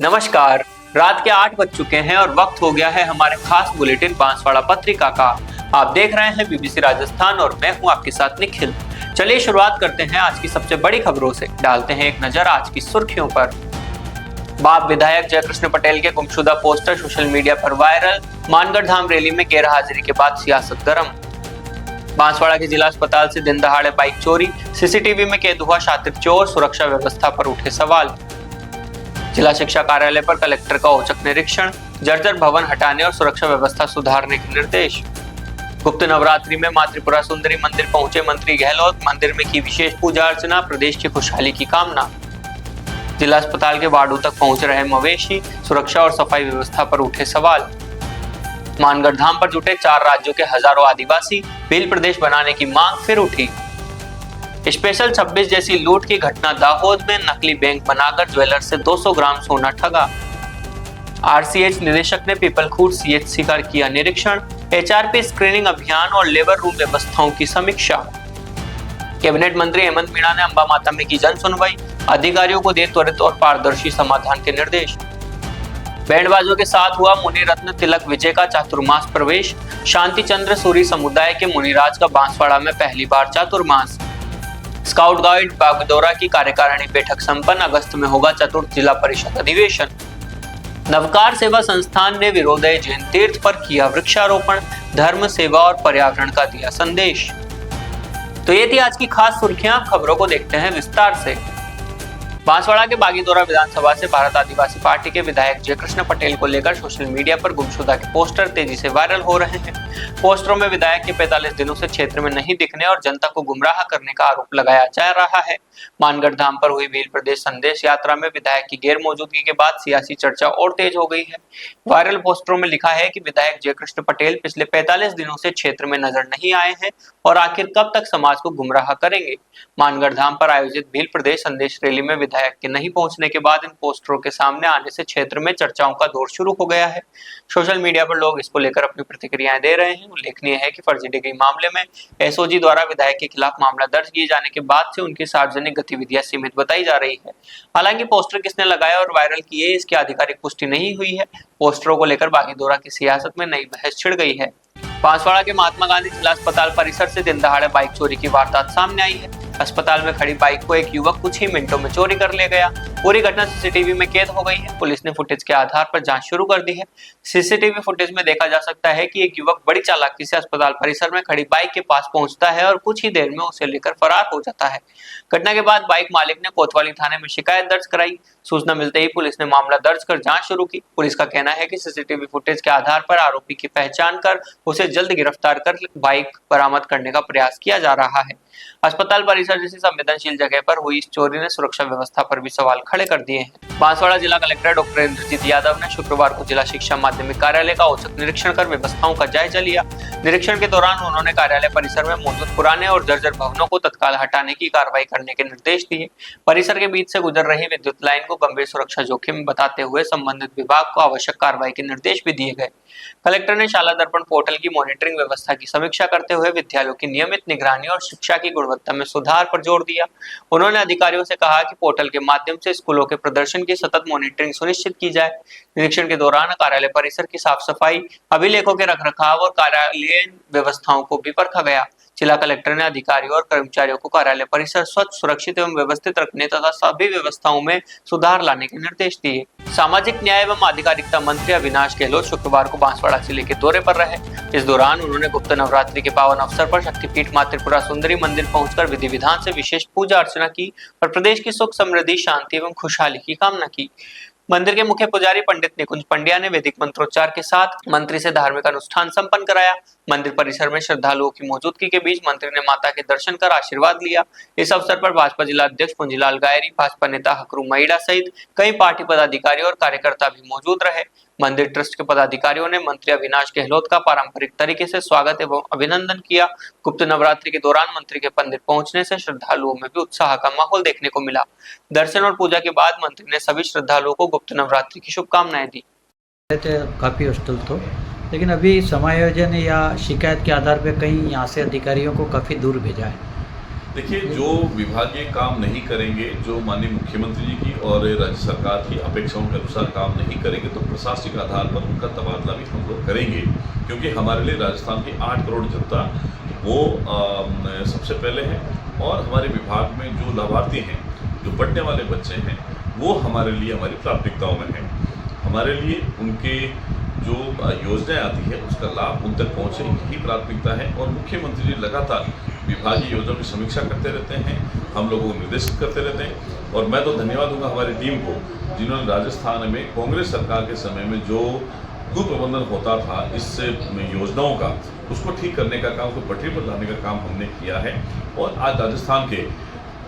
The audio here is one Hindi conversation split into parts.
नमस्कार, रात के 8 बज चुके हैं और वक्त हो गया है हमारे खास बुलेटिन बांसवाड़ा पत्रिका का। आप देख रहे हैं बीबीसी राजस्थान और मैं हूं आपके साथ निखिल। चलिए शुरुआत करते हैं आज की सबसे बड़ी खबरों से। डालते हैं एक नजर आज की सुर्खियों पर। बाप विधायक जयकृष्ण पटेल के गुमशुदा पोस्टर सोशल मीडिया पर वायरल। मानगढ़ धाम रैली में गैरहाजिरी के बाद सियासत गर्म। बांसवाड़ा के जिला अस्पताल से दिन दहाड़े बाइक चोरी। सीसीटीवी में कैद हुआ शातिर चोर। सुरक्षा व्यवस्था पर उठे सवाल। जिला शिक्षा कार्यालय पर कलेक्टर का औचक निरीक्षण। जर्जर भवन हटाने और सुरक्षा व्यवस्था सुधारने के निर्देश। गुप्त नवरात्रि में मां त्रिपुरा सुंदरी मंदिर पहुंचे मंत्री गहलोत। मंदिर में की विशेष पूजा अर्चना। प्रदेश की खुशहाली की कामना। जिला अस्पताल के वार्डों तक पहुंच रहे मवेशी। सुरक्षा और सफाई व्यवस्था पर उठे सवाल। मानगढ़ धाम पर जुटे 4 राज्यों के हजारों आदिवासी। भील प्रदेश बनाने की मांग फिर उठी। स्पेशल 26 जैसी लूट की घटना दाहोद में। नकली बैंक बनाकर ज्वेलर से 200 ग्राम सोना ठगा। आरसीएच निदेशक ने पीपलखूट सीएचसी का किया निरीक्षण। एचआरपी स्क्रीनिंग अभियान और लेबर रूम व्यवस्थाओं की समीक्षा। कैबिनेट मंत्री हेमंत मीणा ने अंबा माता में की जन सुनवाई। अधिकारियों को दे त्वरित और पारदर्शी समाधान के निर्देश। बैंडबाजों के साथ हुआ मुनिरत्न तिलक विजय का चातुर्मास प्रवेश। शांति चंद्र सूरी समुदाय के मुनिराज का बांसवाड़ा में पहली बार चातुर्मास। स्काउट गाइड बागडोरा की कार्यकारिणी बैठक संपन्न। अगस्त में होगा चतुर्थ जिला परिषद अधिवेशन। नवकार सेवा संस्थान ने विरोधय जैन तीर्थ पर किया वृक्षारोपण। धर्म सेवा और पर्यावरण का दिया संदेश। तो ये थी आज की खास सुर्खियां। खबरों को देखते हैं विस्तार से। बांसवाड़ा के बागीदोरा विधानसभा से भारत आदिवासी पार्टी के विधायक जयकृष्ण पटेल को लेकर सोशल मीडिया पर गुमशुदा के पोस्टर तेजी से वायरल हो रहे हैं। पोस्टरों में विधायक के 45 दिनों से क्षेत्र में नहीं दिखने और जनता को गुमराह करने का आरोप लगाया जा रहा है। मानगढ़ धाम पर हुई भील प्रदेश संदेश यात्रा में विधायक की गैर मौजूदगी के बाद सियासी चर्चा और तेज हो गई है। वायरल पोस्टरों में लिखा है कि विधायक जयकृष्ण पटेल पिछले 45 दिनों से क्षेत्र में नजर नहीं आए हैं और आखिर कब तक समाज को गुमराह करेंगे। मानगढ़ धाम पर आयोजित भील प्रदेश संदेश रैली में विधायक के नहीं पहुंचने के बाद इन पोस्टरों के सामने आने से क्षेत्र में चर्चाओं का दौर शुरू हो गया है। सोशल मीडिया पर लोग इसको लेकर अपनी प्रतिक्रियाएं दे रहे हैं। उल्लेखनीय है कि फर्जी डिग्री मामले में एसओजी द्वारा विधायक के खिलाफ मामला दर्ज किए जाने के बाद से उनकी सार्वजनिक गतिविधियां सीमित बताई जा रही है। हालांकि पोस्टर किसने लगाया और वायरल किए इसकी आधिकारिक पुष्टि नहीं हुई है। पोस्टरों को लेकर बागीदोरा की सियासत में नई बहस छिड़ गई है। बांसवाड़ा के महात्मा गांधी जिला अस्पताल परिसर से दिन दहाड़े बाइक चोरी की वारदात सामने आई है। अस्पताल में खड़ी बाइक को एक युवक कुछ ही मिनटों में चोरी कर ले गया। पूरी घटना सीसीटीवी में कैद हो गई है। पुलिस ने फुटेज के आधार पर जांच शुरू कर दी है। सीसीटीवी फुटेज में देखा जा सकता है कि एक युवक बड़ी चालाकी से अस्पताल परिसर में खड़ी बाइक के पास पहुंचता है और कुछ ही देर में उसे लेकर फरार हो जाता है। घटना के बाद बाइक मालिक ने कोतवाली थाने में शिकायत दर्ज कराई। सूचना मिलते ही पुलिस ने मामला दर्ज कर जांच शुरू की। पुलिस का कहना है कि सीसीटीवी फुटेज के आधार पर आरोपी की पहचान कर उसे जल्द गिरफ्तार कर बाइक बरामद करने का प्रयास किया जा रहा है। अस्पताल परिसर जैसी संवेदनशील जगह पर हुई इस चोरी ने सुरक्षा व्यवस्था पर भी सवाल खड़े कर दिए हैं। बांसवाड़ा जिला कलेक्टर डॉक्टर इंद्रजीत यादव ने शुक्रवार को जिला शिक्षा माध्यमिक कार्यालय का औचक निरीक्षण कर व्यवस्थाओं का जायजा लिया। निरीक्षण के दौरान उन्होंने कार्यालय परिसर में मौजूद पुराने और जर्जर भवनों को तत्काल हटाने की कार्रवाई करने के निर्देश दिए। परिसर के बीच से गुजर रही विद्युत लाइन को गंभीर सुरक्षा जोखिम बताते हुए संबंधित विभाग को आवश्यक कार्रवाई के निर्देश भी दिए गए। कलेक्टर ने शाला दर्पण पोर्टल की मॉनिटरिंग व्यवस्था की समीक्षा करते हुए विद्यालयों की नियमित निगरानी और शिक्षा की गुणवत्ता में सुधार पर जोर दिया। उन्होंने अधिकारियों से कहा कि पोर्टल के माध्यम से स्कूलों के प्रदर्शन की सतत मॉनिटरिंग सुनिश्चित की जाए। निरीक्षण के दौरान कार्यालय परिसर की साफ सफाई, अभिलेखों के रखरखाव और कार्यालयीन व्यवस्थाओं को भी परखा गया। जिला कलेक्टर ने अधिकारियों और कर्मचारियों को कार्यालय परिसर स्वच्छ, सुरक्षित एवं व्यवस्थित रखने तथा सभी व्यवस्थाओं में सुधार लाने के निर्देश दिए। सामाजिक न्याय एवं आधिकारिकता मंत्री अविनाश गहलोत शुक्रवार को बांसवाड़ा जिले के दौरे पर रहे। इस दौरान उन्होंने गुप्त नवरात्रि के पावन अवसर पर शक्तिपीठ मां त्रिपुरा सुंदरी मंदिर पहुंचकर विधि विधान से विशेष पूजा अर्चना की और प्रदेश की सुख समृद्धि, शांति एवं खुशहाली की कामना की। मंदिर के मुख्य पुजारी पंडित निकुंज पंड्या ने वैदिक मंत्रोच्चार के साथ मंत्री से धार्मिक अनुष्ठान संपन्न कराया। मंदिर परिसर में श्रद्धालुओं की मौजूदगी के बीच मंत्री ने माता के दर्शन कर आशीर्वाद लिया। इस अवसर पर भाजपा जिला अध्यक्ष पुंजीलाल गायरी, भाजपा नेता हकरू मईड़ा सहित कई पार्टी पदाधिकारी और कार्यकर्ता भी मौजूद रहे। मंदिर ट्रस्ट के पदाधिकारियों ने मंत्री अविनाश गहलोत का पारंपरिक तरीके से स्वागत एवं अभिनंदन किया। गुप्त नवरात्रि के दौरान मंत्री के मंदिर पहुंचने से श्रद्धालुओं में भी उत्साह का माहौल देखने को मिला। दर्शन और पूजा के बाद मंत्री ने सभी श्रद्धालुओं को गुप्त नवरात्रि की शुभकामनाएं दी। काफी हॉस्टल तो, लेकिन अभी समायोजन या शिकायत के आधार पर कहीं यहाँ से अधिकारियों को काफी दूर भेजा है। देखिए, जो विभागीय काम नहीं करेंगे, जो माननीय मुख्यमंत्री जी की और राज्य सरकार की अपेक्षाओं के अनुसार काम नहीं करेंगे तो प्रशासनिक आधार पर उनका तबादला भी हम लोग करेंगे, क्योंकि हमारे लिए राजस्थान की 8 करोड़ जनता वो सबसे पहले है। और हमारे विभाग में जो लाभार्थी हैं, जो पढ़ने वाले बच्चे हैं, वो हमारे लिए हमारी प्राथमिकताओं में है। हमारे लिए उनके जो योजनाएं आती है उसका लाभ उन तक पहुँचे, यही प्राथमिकता है। और मुख्यमंत्री जी लगातार विभागीय योजनाओं की समीक्षा करते रहते हैं, हम लोगों को निर्देशित करते रहते हैं। और मैं तो धन्यवाद दूंगा हमारी टीम को, जिन्होंने राजस्थान में कांग्रेस सरकार के समय में जो कुप्रबंधन होता था इस योजनाओं का, उसको ठीक करने का काम, उसको पटरी पर लाने का काम हमने किया है। और आज राजस्थान के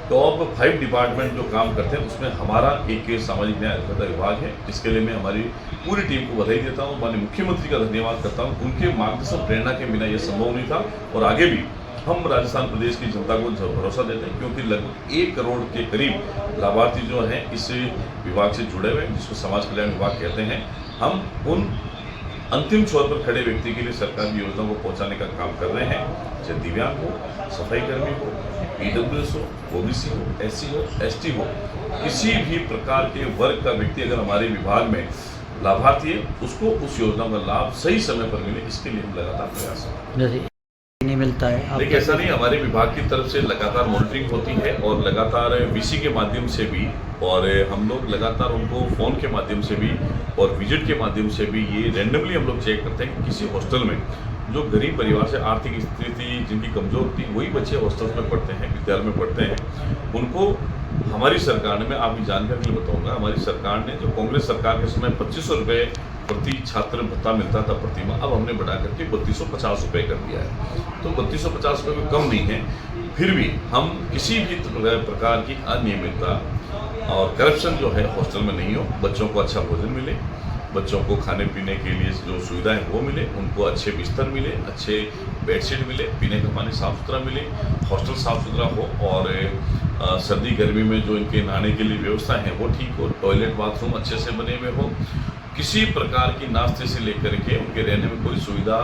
टॉप 5 डिपार्टमेंट जो काम करते हैं उसमें हमारा एक सामाजिक न्याय अधिकारिता विभाग है, जिसके लिए मैं हमारी पूरी टीम को बधाई देता हूँ। माननीय मुख्यमंत्री का धन्यवाद करता हूँ, उनके मार्गदर्शन प्रेरणा के बिना ये संभव नहीं था। और आगे भी हम राजस्थान प्रदेश की जनता को भरोसा देते हैं, क्योंकि लगभग 1 करोड़ के करीब लाभार्थी जो हैं इस विभाग से जुड़े हुए हैं, जिसको समाज कल्याण विभाग कहते हैं। हम उन अंतिम छोर पर खड़े व्यक्ति के लिए सरकार की योजनाओं को पहुंचाने का काम कर रहे हैं, चाहे दिव्यांग हो, सफाई कर्मी हो, PWS हो, OBC हो, SC हो, ST हो, किसी भी प्रकार के वर्ग का व्यक्ति अगर हमारे विभाग में लाभार्थी है, उसको उस योजना का लाभ सही समय पर मिले, इसके लिए हम लगातार प्रयास कर रहे हैं। नहीं मिलता है। देखिए, ऐसा नहीं, हमारे विभाग की तरफ से लगातार मॉनिटरिंग होती है और लगातार VC के माध्यम से भी, और हम लोग लगातार उनको फ़ोन के माध्यम से भी और विजिट के माध्यम से भी ये रैंडमली हम लोग चेक करते हैं कि किसी हॉस्टल में जो गरीब परिवार से आर्थिक स्थिति जिनकी कमज़ोर थी, वही बच्चे हॉस्टल्स में पढ़ते हैं, विद्यालय में पढ़ते हैं। उनको हमारी सरकार ने, मैं आपकी जानकारी के लिए बताऊँगा, हमारी सरकार ने जो कांग्रेस सरकार के समय 2500 रुपये प्रति छात्र भत्ता मिलता था प्रति माह, अब हमने बढ़ा करके 3250 रुपये कर दिया है। तो 3250 रुपये में कम नहीं है। फिर भी हम किसी भी प्रकार की अनियमितता और करप्शन जो है हॉस्टल में नहीं हो, बच्चों को अच्छा भोजन मिले, बच्चों को खाने पीने के लिए जो सुविधाएं वो मिले, उनको अच्छे बिस्तर मिले, अच्छे बेडशीट मिले, पीने का पानी साफ़ सुथरा मिले, हॉस्टल साफ़ सुथरा हो, और सर्दी गर्मी में जो इनके नहाने के लिए व्यवस्था है वो ठीक हो, टॉयलेट बाथरूम अच्छे से बने हुए हो, किसी प्रकार की नाश्ते से लेकर के उनके रहने में कोई सुविधा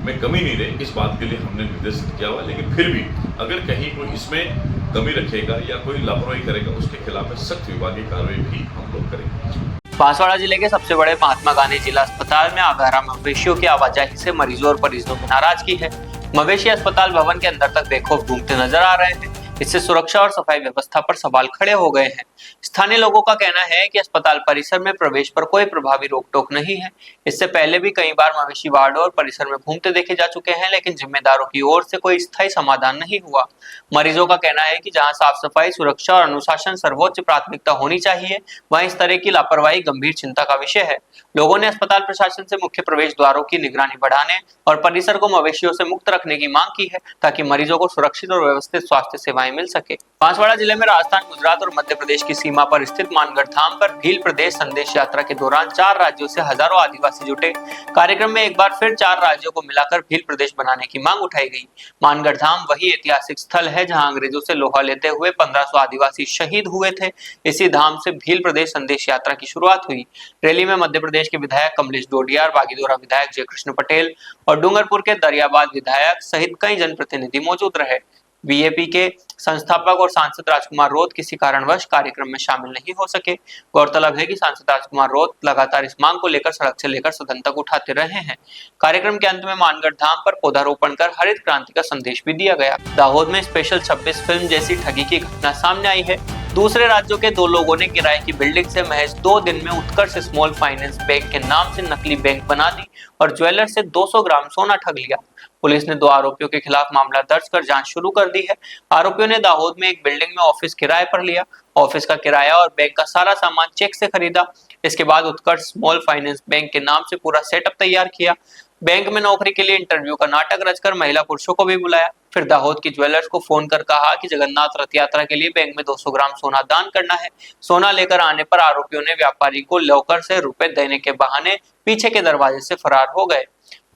में कमी नहीं रहे, इस बात के लिए हमने निर्देशित किया हुआ। लेकिन फिर भी अगर कहीं कोई इसमें कमी रखेगा या कोई लापरवाही करेगा, उसके खिलाफ सख्त विभागीय कार्रवाई भी हम लोग करेंगे। बांसवाड़ा जिले के सबसे बड़े महात्मा गांधी जिला अस्पताल में आवारा मवेशियों की आवाजाही से मरीजों और परिजनों में नाराजगी है। मवेशी अस्पताल भवन के अंदर तक बेखौफ घूमते नजर आ रहे हैं। इससे सुरक्षा और सफाई व्यवस्था पर सवाल खड़े हो गए हैं। स्थानीय लोगों का कहना है कि अस्पताल परिसर में प्रवेश पर कोई प्रभावी रोक टोक नहीं है। इससे पहले भी कई बार मवेशी वार्डों और परिसर में घूमते देखे जा चुके हैं, लेकिन जिम्मेदारों की ओर से कोई स्थायी समाधान नहीं हुआ। मरीजों का कहना है कि जहां साफ सफाई, सुरक्षा और अनुशासन सर्वोच्च प्राथमिकता होनी चाहिए, वहीं इस तरह की लापरवाही गंभीर चिंता का विषय है। लोगों ने अस्पताल प्रशासन से मुख्य प्रवेश द्वारों की निगरानी बढ़ाने और परिसर को मवेशियों से मुक्त रखने की मांग की है, ताकि मरीजों को सुरक्षित और व्यवस्थित स्वास्थ्य सेवाएं मिल सके। बांसवाड़ा जिले में राजस्थान, गुजरात और मध्य प्रदेश की सीमा पर स्थित मानगढ़ धाम पर भील प्रदेश संदेश यात्रा के दौरान 4 राज्यों से हजारों आदिवासी जुटे। कार्यक्रम में एक बार फिर 4 राज्यों को मिलाकर भील प्रदेश बनाने की मांग उठाई गई। मानगढ़ धाम वही ऐतिहासिक स्थल है जहां अंग्रेजों से लोहा लेते हुए 1500 आदिवासी शहीद हुए थे। इसी धाम से भील प्रदेश संदेश यात्रा की शुरुआत हुई। रैली में मध्य प्रदेश के विधायक कमलेश डोडियार, बागीदोरा विधायक जयकृष्ण पटेल और डूंगरपुर के दरियाबाद विधायक सहित कई जनप्रतिनिधि मौजूद रहे। बीएपी के संस्थापक और सांसद राजकुमार रोत किसी कारणवश कार्यक्रम में शामिल नहीं हो सके। गौरतलब है कि सांसद राजकुमार रोत लगातार इस मांग को लेकर सड़क से लेकर सदन तक उठाते रहे हैं। कार्यक्रम के अंत में मानगढ़ धाम पर पौधारोपण कर हरित क्रांति का संदेश भी दिया गया। दाहोद में स्पेशल 26 फिल्म जैसी ठगी की घटना सामने आई है। दूसरे राज्यों के 2 लोगों ने किराए की बिल्डिंग से महज 2 दिन में उत्कर्ष स्मॉल फाइनेंस बैंक के नाम से नकली बैंक बना दी और ज्वेलर से 200 ग्राम सोना ठग लिया। पुलिस ने 2 आरोपियों के खिलाफ मामला दर्ज कर जांच शुरू कर दी है। आरोपियों ने दाहोद में एक बिल्डिंग में ऑफिस किराए पर लिया। ऑफिस का किराया और बैंक का सारा सामान चेक से खरीदा। इसके बाद उत्कर्ष स्मॉल फाइनेंस बैंक के नाम से पूरा सेटअप तैयार किया। बैंक में नौकरी के लिए इंटरव्यू का नाटक रचकर महिला पुरुषों को भी बुलाया। फिर दाहोद की ज्वेलर्स को फोन कर कहा कि जगन्नाथ रथ यात्रा के लिए बैंक में 200 ग्राम सोना दान करना है। सोना लेकर आने पर आरोपियों ने व्यापारी को लॉकर से रुपए देने के बहाने पीछे के दरवाजे से फरार हो गए।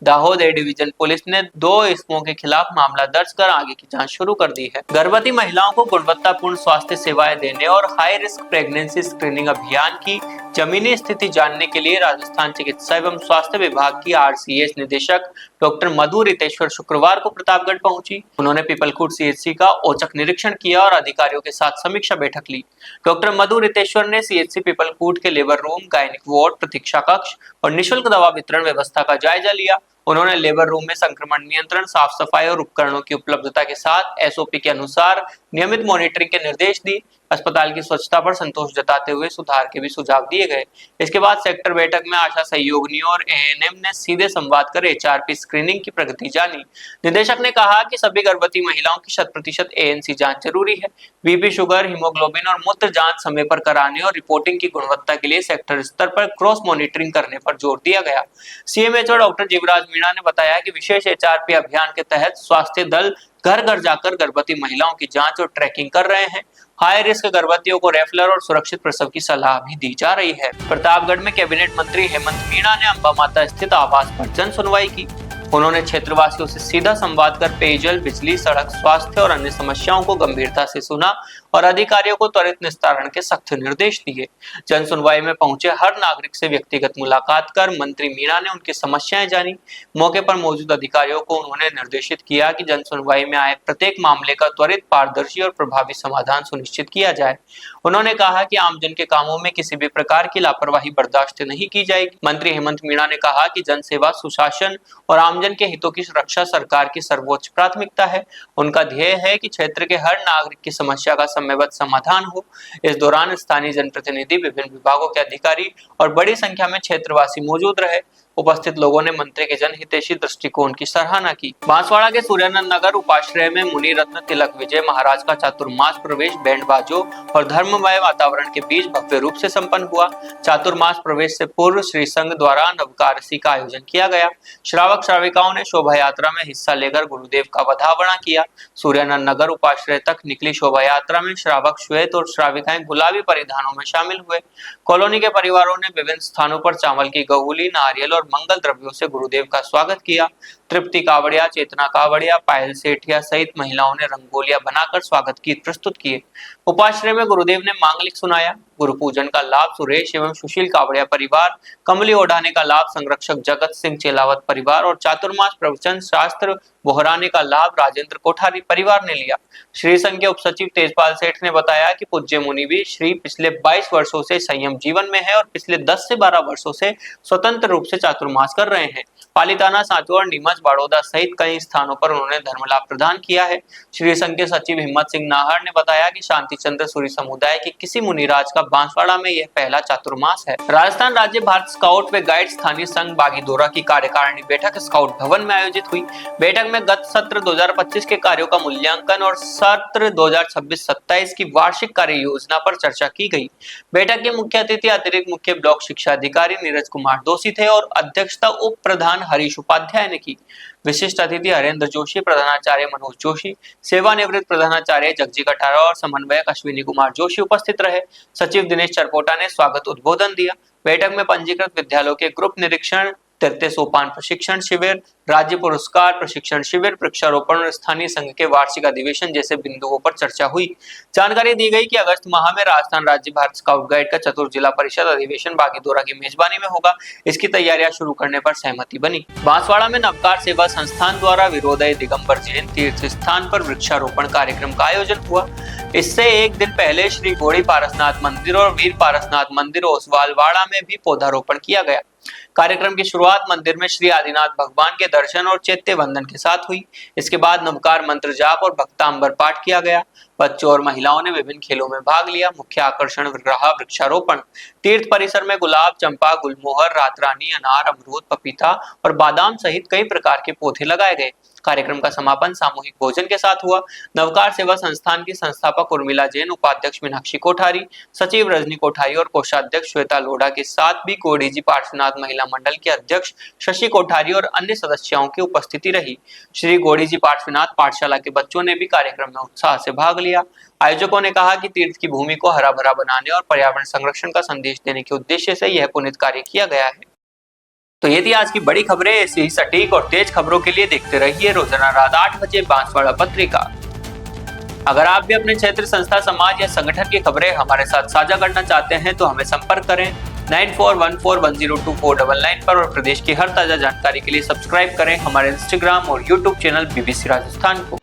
दाहोद ए डिवीजन पुलिस ने 2 इसमों के खिलाफ मामला दर्ज कर आगे की जांच शुरू कर दी है। गर्भवती महिलाओं को गुणवत्तापूर्ण स्वास्थ्य सेवाएं देने और हाई रिस्क प्रेगनेंसी स्क्रीनिंग अभियान की जमीनी स्थिति जानने के लिए राजस्थान चिकित्सा एवं स्वास्थ्य विभाग की RCS निदेशक डॉक्टर मधु रितेश्वर शुक्रवार को प्रतापगढ़ पहुंची। उन्होंने पीपलखूट CHC का औचक निरीक्षण किया और अधिकारियों के साथ समीक्षा बैठक ली। डॉक्टर मधु रितेश्वर ने CHC पीपलखूट के लेबर रूम, गायनिक वार्ड, प्रतीक्षा कक्ष और निःशुल्क दवा वितरण व्यवस्था का जायजा लिया। उन्होंने लेबर रूम में संक्रमण नियंत्रण, साफ सफाई और उपकरणों की उपलब्धता के साथ SOP के अनुसार नियमित मॉनिटरिंग के निर्देश दिए। अस्पताल की स्वच्छता पर संतोष जताते हुए सुधार के भी सुझाव दिए गए। इसके बाद सेक्टर बैठक में आशा सहयोगिनियों और ANM ने सीधे संवाद कर HRP स्क्रीनिंग की प्रगति जानी। निदेशक ने कहा कि सभी गर्भवती महिलाओं की 100% ANC जांच जरूरी है। BP, शुगर, हीमोग्लोबिन और मूत्र जांच समय पर कराने और रिपोर्टिंग की गुणवत्ता के लिए सेक्टर स्तर पर क्रॉस मॉनिटरिंग करने पर जोर दिया गया। CMHO डॉक्टर जीवराज मीणा ने बताया कि विशेष HRP अभियान के तहत स्वास्थ्य दल घर घर जाकर गर्भवती महिलाओं की जांच और ट्रैकिंग कर रहे हैं। हाई रिस्क गर्भवतियों को रेफलर और सुरक्षित प्रसव की सलाह भी दी जा रही है। प्रतापगढ़ में कैबिनेट मंत्री हेमंत मीणा ने अंबा माता स्थित आवास पर जन सुनवाई की। उन्होंने क्षेत्रवासियों से सीधा संवाद कर पेयजल, बिजली, सड़क, स्वास्थ्य और अन्य समस्याओं को गंभीरता से सुना और अधिकारियों को त्वरित निस्तारण के सख्त निर्देश दिए। जन सुनवाई में पहुंचे हर नागरिक से व्यक्तिगत मुलाकात कर मंत्री मीणा ने उनकी समस्याएं जानी। मौके पर मौजूद अधिकारियों को उन्होंने निर्देशित किया कि जन सुनवाई में आए प्रत्येक मामले का त्वरित, पारदर्शी और प्रभावी समाधान सुनिश्चित किया जाए। उन्होंने कहा कि आमजन के कामों में किसी भी प्रकार की लापरवाही बर्दाश्त नहीं की जाएगी। मंत्री हेमंत मीणा ने कहा कि जन सेवा, सुशासन और आमजन के हितों की सुरक्षा सरकार की सर्वोच्च प्राथमिकता है। उनका ध्येय है कि क्षेत्र के हर नागरिक की समस्या का समयबद्ध समाधान हो। इस दौरान स्थानीय जनप्रतिनिधि, विभिन्न विभागों के अधिकारी और बड़ी संख्या में क्षेत्रवासी मौजूद रहे। उपस्थित लोगों ने मंत्री के जनहितैषी दृष्टिकोण की सराहना की। बांसवाड़ा के सूर्यानंद नगर उपाश्रय में मुनि रत्न तिलक विजय महाराज का चातुर्मास प्रवेश बैंड बाजों और धर्ममय वातावरण के बीच भव्य रूप से संपन्न हुआ। चातुर्मास प्रवेश से पूर्व श्री संघ द्वारा नवकारसी का आयोजन किया गया। श्रावक श्राविकाओं ने शोभा यात्रा में हिस्सा लेकर गुरुदेव का वधावना किया। सूर्यानंद नगर उपाश्रय तक निकली शोभा यात्रा में श्रावक श्वेत और श्राविकाएं गुलाबी परिधानों में शामिल हुए। कॉलोनी के परिवारों ने विभिन्न स्थानों पर चावल की गहुली, नारियल और मंगल द्रव्यों से गुरुदेव का स्वागत किया। तृप्ति कावड़िया, चेतना कावड़िया, पायल सेठिया सहित महिलाओं ने रंगोलियां बनाकर स्वागत गीत प्रस्तुत किए। उपाश्रय में गुरुदेव ने मांगलिक सुनाया। गुरु पूजन का लाभ सुरेश एवं सुशील कावड़िया परिवार, कमली ओढ़ाने का लाभ संरक्षक जगत सिंह चेलावत परिवार और चातुर्मास प्रवचन शास्त्र बोहराने का लाभ राजेंद्र कोठारी परिवार ने लिया। श्री संघ के उपसचिव तेजपाल सेठ ने बताया कि पूज्य मुनि भी श्री पिछले 22 वर्षों से संयम जीवन में है और पिछले 10 से 12 वर्षों से स्वतंत्र रूप से चातुर्मास कर रहे हैं। पालीताना, सांचौर, नीमच, बड़ौदा सहित कई स्थानों पर उन्होंने धर्म लाभ प्रदान किया है। श्री संघ के सचिव हिम्मत सिंह नाहर ने बताया कि शांति चंद्र सूरी समुदाय के किसी मुनिराज का बांसवाड़ा में यह पहला चातुर्मास है। राजस्थान राज्य भारत स्काउट व गाइड स्थानीय संघ बागीदोरा की कार्यकारिणी बैठक स्काउट भवन में आयोजित हुई। बैठक में गत सत्र 2025 के कार्यों का मूल्यांकन और सत्र 2026-27 की वार्षिक कार्य योजना पर चर्चा की गई। बैठक के मुख्य अतिथि अतिरिक्त मुख्य ब्लॉक शिक्षा अधिकारी नीरज कुमार दोषी थे और अध्यक्षता उप प्रधान हरीश उपाध्याय ने की। विशिष्ट अतिथि हरेंद्र जोशी, प्रधानाचार्य मनोज जोशी, सेवानिवृत्त प्रधानाचार्य जगजी कटारा और समन्वयक अश्विनी कुमार जोशी उपस्थित रहे। सचिव दिनेश चरपोटा ने स्वागत उद्बोधन दिया। बैठक में पंजीकृत विद्यालयों के ग्रुप निरीक्षण, तृतीय सोपान प्रशिक्षण शिविर, राज्य पुरस्कार प्रशिक्षण शिविर, वृक्षारोपण और स्थानीय संघ के वार्षिक अधिवेशन जैसे बिंदुओं पर चर्चा हुई। जानकारी दी गई कि अगस्त माह में राजस्थान राज्य भारत स्काउट गाइड का चतुर्थ जिला परिषद अधिवेशन बागीदोरा की मेजबानी में होगा। इसकी तैयारियां शुरू करने पर सहमति बनी। बांसवाड़ा में नवकार सेवा संस्थान द्वारा विरोधय दिगंबर जैन तीर्थ स्थान पर वृक्षारोपण कार्यक्रम का आयोजन हुआ। इससे एक दिन पहले श्री घोड़ी पारसनाथ मंदिर और वीर पारसनाथ मंदिर ओसवालवाड़ा में भी पौधारोपण किया गया। कार्यक्रम की शुरुआत मंदिर में श्री आदिनाथ भगवान के दर्शन और चैत्य वंदन के साथ हुई। इसके बाद नवकार मंत्र जाप और भक्तांबर पाठ किया गया। बच्चों और महिलाओं ने विभिन्न खेलों में भाग लिया। मुख्य आकर्षण रहा वृक्षारोपण। तीर्थ परिसर में गुलाब, चंपा, गुलमोहर, रातरानी, अनार, अमरूद, पपीता और बादाम सहित कई प्रकार के पौधे लगाए गए। कार्यक्रम का समापन सामूहिक भोजन के साथ हुआ। नवकार सेवा संस्थान की संस्थापक उर्मिला जैन, उपाध्यक्ष मीनाक्षी कोठारी, सचिव रजनी कोठारी और कोषाध्यक्ष श्वेता लोढ़ा के साथ भी गोड़ी जी पार्श्वनाथ महिला मंडल के अध्यक्ष शशि कोठारी और अन्य सदस्यों की उपस्थिति रही। श्री गोड़ी जी पार्श्वनाथ पाठशाला के बच्चों ने भी कार्यक्रम में उत्साह से भाग लिया। आयोजकों ने कहा कि तीर्थ की भूमि को हरा भरा बनाने और पर्यावरण संरक्षण का संदेश देने के उद्देश्य से यह पुनीत कार्य किया गया है। तो ये थी आज की बड़ी खबरें। ऐसी ही सटीक और तेज खबरों के लिए देखते रहिए रोजाना रात 8 बजे बांसवाड़ा पत्रिका। अगर आप भी अपने क्षेत्र, संस्था, समाज या संगठन की खबरें हमारे साथ साझा करना चाहते हैं तो हमें संपर्क करें। 9414102499 पर और प्रदेश की हर ताजा जानकारी के लिए सब्सक्राइब करें हमारे इंस्टाग्राम और यूट्यूब चैनल BBC राजस्थान को।